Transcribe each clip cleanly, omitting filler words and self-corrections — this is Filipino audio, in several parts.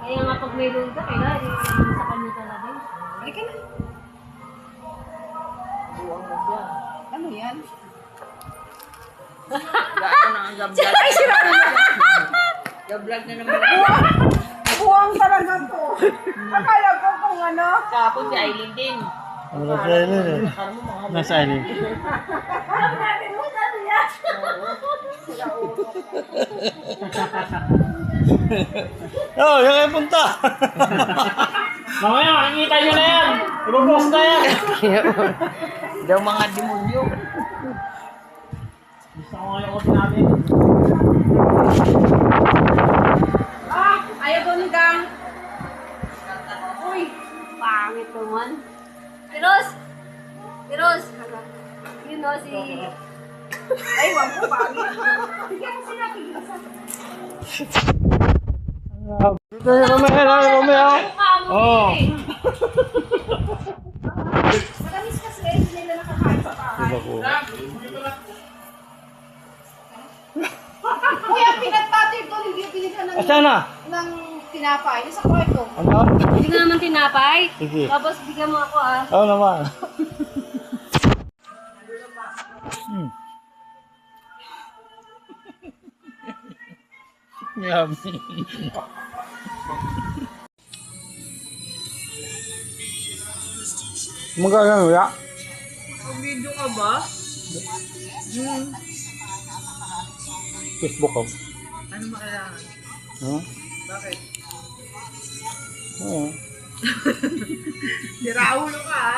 Kaya nga pag may load ka, kailangan yung sa kanya talaga. Ay ka na. Buwang na siya. Ano yan? Gaano na ang gablog. Gablog na naman. Buwang talaga to. Akala ko kung ano. Kapon si Aileen din. Ano ba si Aileen eh? Nasa Aileen. Oh, yan kayo punta. Mamaya, makikita nyo na yan. Ibubukas na yan. Daw mga demonyo. Gusto ko ngayon ko sinabi. Ah, ayaw ko ni Gang. Uy. Pangit naman. Tiros! Tiros! Yun o, si... Ay, wag ko pangit. Bigyan mo sila tigisa. Dito yung Romeo. Oh. Matamis kasi hindi nila nakakain sa bahay. Diba ko? Kuya, pinagpatid ko, hindi binigyan Asa na? ng tinapay. Sa kwarto. Ano? Hindi ka naman tinapay. Sige. Tapos bigyan mo ako ah. Oo naman. Yummy. Magkano ya? Video ka ba? Facebook ko. Ano makailangan? Huh? Bakit? Oo. Diraulo ka ha?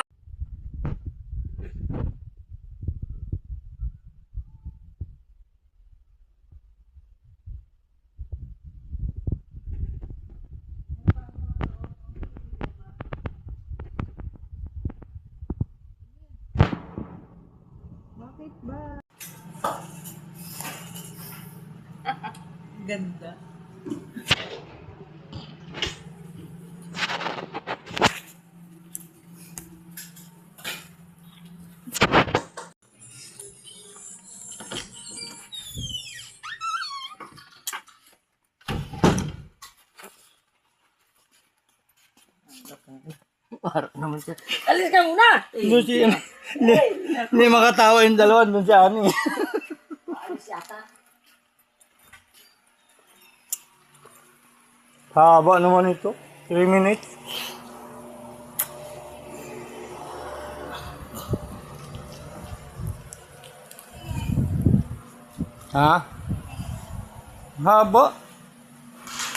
Bakit ba? Ganda. Parang naman siya. Alis ka muna! Doon si... Hindi makatawa yung dalawa doon si Ani. Alis yata. Haba naman ito. 3 minutes. Ha? Haba.